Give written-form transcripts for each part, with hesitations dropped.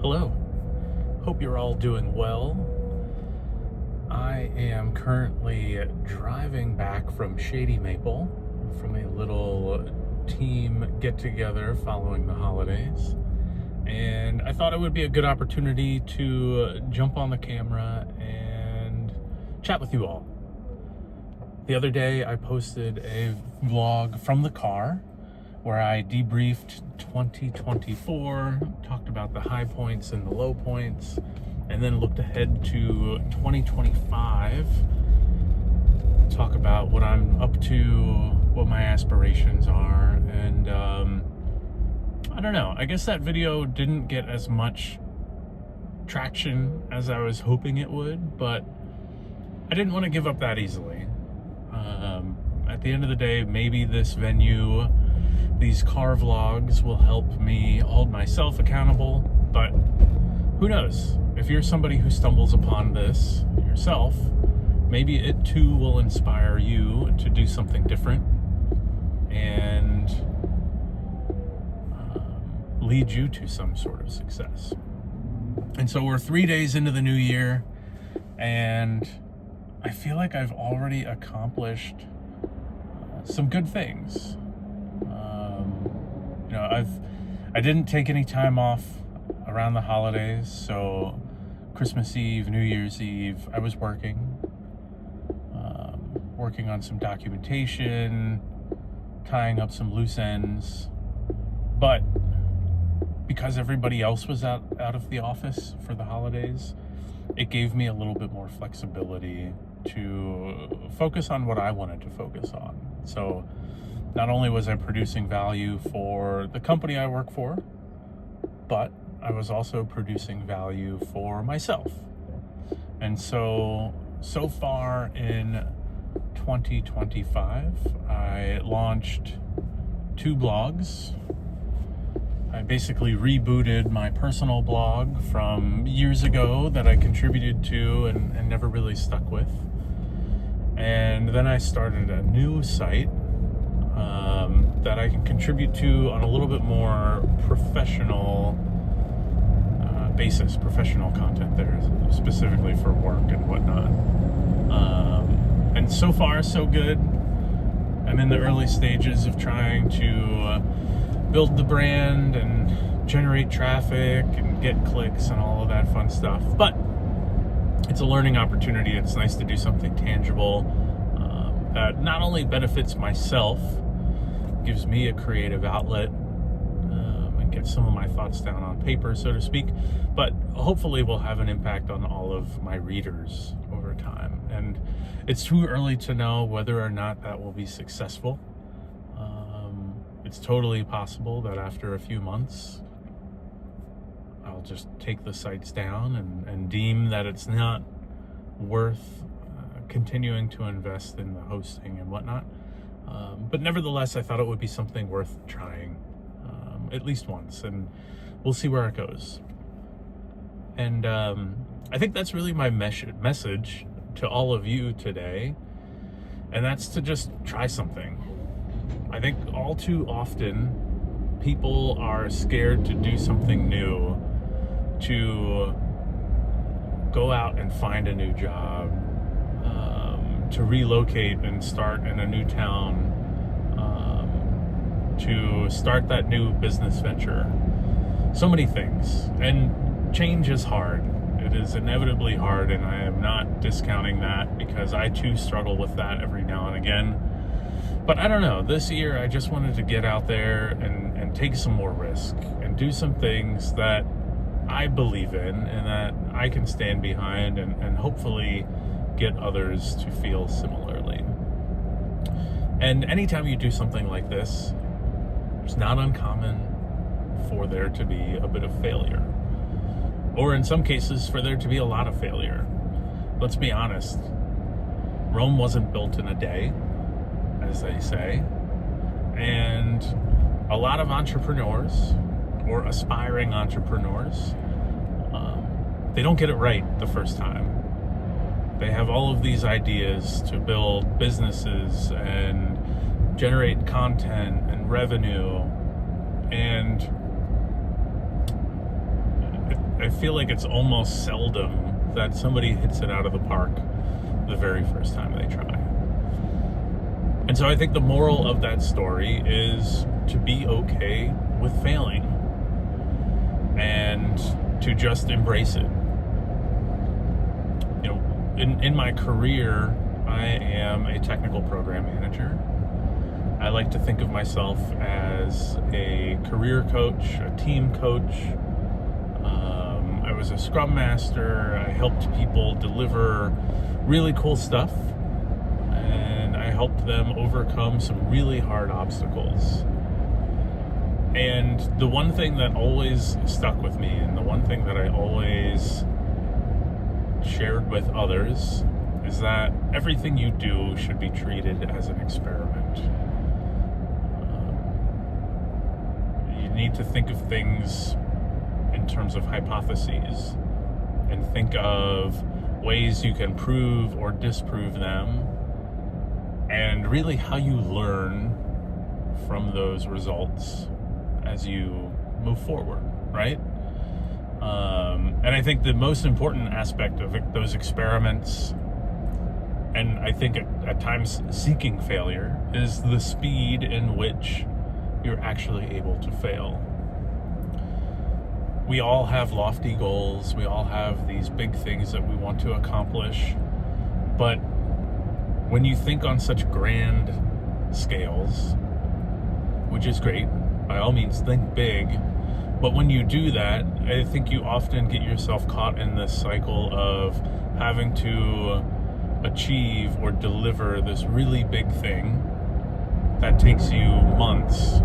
Hello. Hope you're all doing well. I am currently driving back from Shady Maple from a little team get together following the holidays. And I thought it would be a good opportunity to jump on the camera and chat with you all. The other day I posted a vlog from the car where I debriefed 2024, talked about the high points and the low points, and then looked ahead to 2025, talk about what I'm up to, what my aspirations are, and I don't know, I guess that video didn't get as much traction as I was hoping it would, but I didn't want to give up that easily. At the end of the day, maybe this venue, these car vlogs will help me hold myself accountable, but who knows? If you're somebody who stumbles upon this yourself, maybe it too will inspire you to do something different and lead you to some sort of success. And so we're 3 days into the new year, and I feel like I've already accomplished some good things. I didn't take any time off around the holidays, so Christmas Eve, New Year's Eve, I was working on some documentation, tying up some loose ends, but because everybody else was out of the office for the holidays, it gave me a little bit more flexibility to focus on what I wanted to focus on. So not only was I producing value for the company I work for, but I was also producing value for myself. And so far in 2025, I launched 2 blogs. I basically rebooted my personal blog from years ago that I contributed to and never really stuck with. And then I started a new site that I can contribute to on a little bit more professional basis, professional content there, specifically for work and whatnot. And so far, so good. I'm in the early stages of trying to build the brand and generate traffic and get clicks and all of that fun stuff. But it's a learning opportunity. It's nice to do something tangible that not only benefits myself, gives me a creative outlet, and gets some of my thoughts down on paper, so to speak, but hopefully will have an impact on all of my readers over time. And it's too early to know whether or not that will be successful. It's totally possible that after a few months, I'll just take the sites down and deem that it's not worth continuing to invest in the hosting and whatnot. But nevertheless, I thought it would be something worth trying at least once, and we'll see where it goes. And I think that's really my message to all of you today, and that's to just try something. I think all too often people are scared to do something new, to go out and find a new job, to relocate and start in a new town, to start that new business venture. So many things. And change is hard. It is inevitably hard, and I am not discounting that because I too struggle with that every now and again. But I don't know, this year I just wanted to get out there and take some more risk and do some things that I believe in and that I can stand behind and hopefully get others to feel similarly. And anytime you do something like this, it's not uncommon for there to be a bit of failure. Or in some cases, for there to be a lot of failure. Let's be honest, Rome wasn't built in a day, as they say. And a lot of entrepreneurs or aspiring entrepreneurs, they don't get it right the first time. They have all of these ideas to build businesses and generate content and revenue, and I feel like it's almost seldom that somebody hits it out of the park the very first time they try. And so I think the moral of that story is to be okay with failing and to just embrace it. You know, in my career, I am a technical program manager. I like to think of myself as a career coach, a team coach. I was a scrum master. I helped people deliver really cool stuff, and I helped them overcome some really hard obstacles. And the one thing that always stuck with me, and the one thing that I always shared with others, is that everything you do should be treated as an experiment. You need to think of things in terms of hypotheses and think of ways you can prove or disprove them, and really how you learn from those results as you move forward, right? And I think the most important aspect of those experiments, and I think at times seeking failure, is the speed in which you're actually able to fail. We all have lofty goals. We all have these big things that we want to accomplish. But when you think on such grand scales, which is great, by all means think big, but when you do that, I think you often get yourself caught in this cycle of having to achieve or deliver this really big thing that takes you months,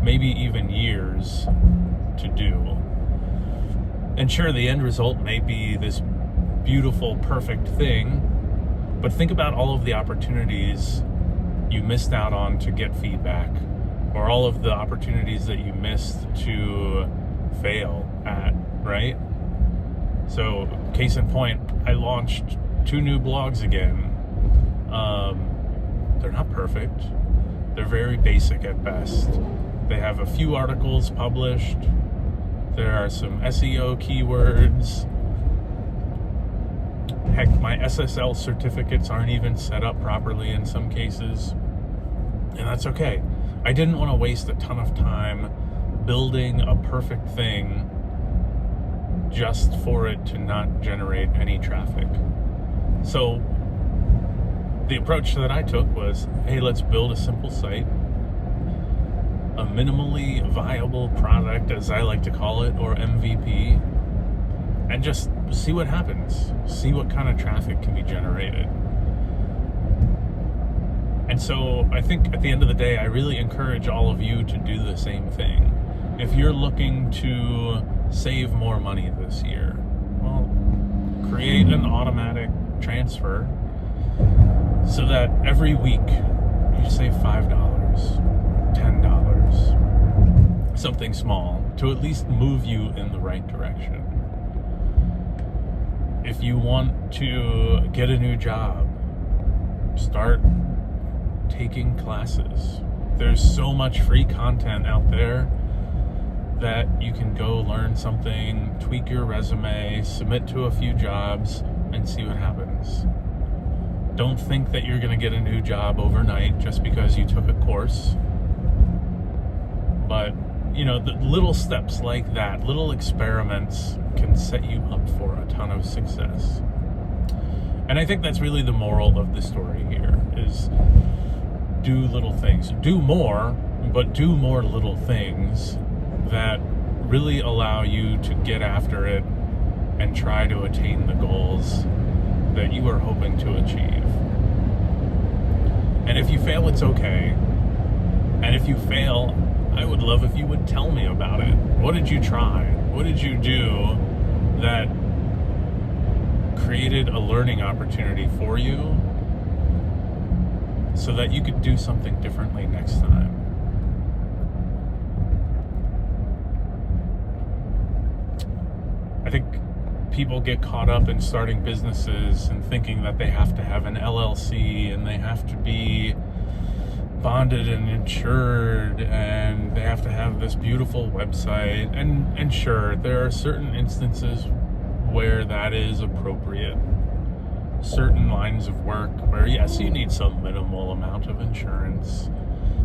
maybe even years to do. And sure, the end result may be this beautiful, perfect thing, but think about all of the opportunities you missed out on to get feedback, or all of the opportunities that you missed to fail at, right? So, case in point, I launched 2 new blogs again. They're not perfect. They're very basic at best. They have a few articles published. There are some SEO keywords. Heck, my SSL certificates aren't even set up properly in some cases. And that's okay. I didn't want to waste a ton of time building a perfect thing just for it to not generate any traffic. So the approach that I took was, hey, let's build a simple site, a minimally viable product, as I like to call it, or MVP, and just see what happens, see what kind of traffic can be generated. And so I think at the end of the day, I really encourage all of you to do the same thing. If you're looking to save more money this year, well, create an automatic transfer so that every week you save $5, $10, something small to at least move you in the right direction. If you want to get a new job, start taking classes. There's so much free content out there that you can go learn something, tweak your resume, submit to a few jobs, and see what happens. Don't think that you're going to get a new job overnight just because you took a course. But, you know, the little steps like that, little experiments, can set you up for a ton of success. And I think that's really the moral of the story here, is do little things. Do more, but do more little things that really allow you to get after it and try to attain the goals that you are hoping to achieve. And if you fail, it's okay. And if you fail, I would love if you would tell me about it. What did you try? What did you do that created a learning opportunity for you so that you could do something differently next time? I think people get caught up in starting businesses and thinking that they have to have an LLC and they have to be bonded and insured, and they have to have this beautiful website. And sure, there are certain instances where that is appropriate. Certain lines of work where, yes, you need some minimal amount of insurance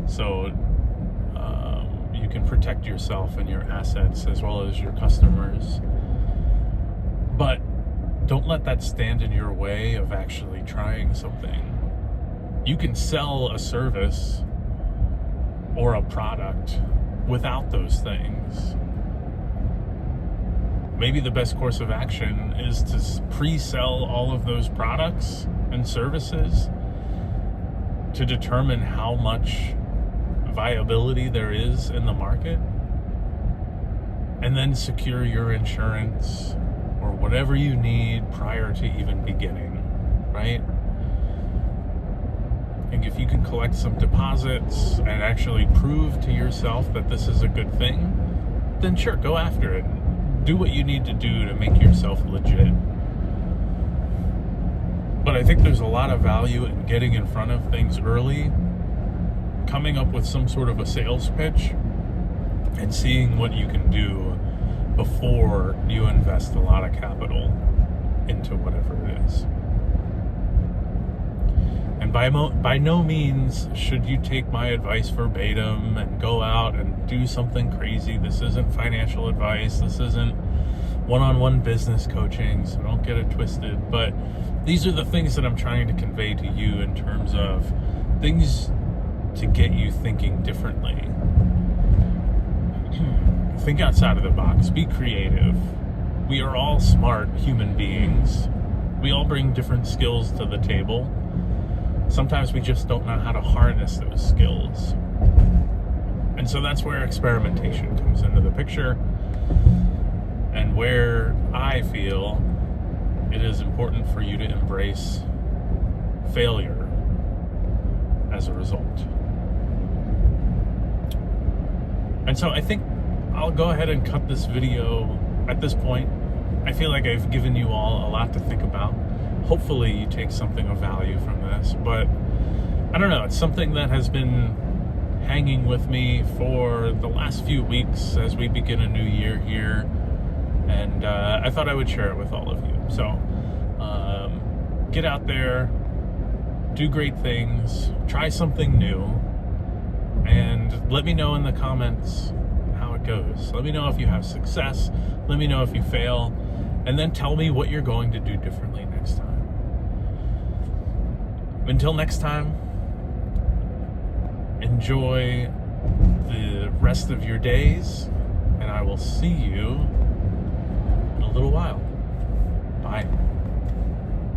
so you can protect yourself and your assets as well as your customers. But don't let that stand in your way of actually trying something. You can sell a service or a product without those things. Maybe the best course of action is to pre-sell all of those products and services to determine how much viability there is in the market, and then secure your insurance or whatever you need prior to even beginning, right? And if you can collect some deposits and actually prove to yourself that this is a good thing, then sure, go after it. Do what you need to do to make yourself legit. But I think there's a lot of value in getting in front of things early, coming up with some sort of a sales pitch, and seeing what you can do before you invest a lot of capital into whatever it is. And by no means should you take my advice verbatim and go out and do something crazy. This isn't financial advice. This isn't one-on-one business coaching, so don't get it twisted. But these are the things that I'm trying to convey to you in terms of things to get you thinking differently. Think outside of the box. Be creative. We are all smart human beings. We all bring different skills to the table. Sometimes we just don't know how to harness those skills. And so that's where experimentation comes into the picture, and where I feel it is important for you to embrace failure as a result. And so I think I'll go ahead and cut this video at this point. I feel like I've given you all a lot to think about. Hopefully you take something of value from this, but I don't know, it's something that has been hanging with me for the last few weeks as we begin a new year here, and I thought I would share it with all of you. So get out there, do great things, try something new, and let me know in the comments how it goes. Let me know if you have success, let me know if you fail, and then tell me what you're going to do differently next time. Until next time, enjoy the rest of your days, and I will see you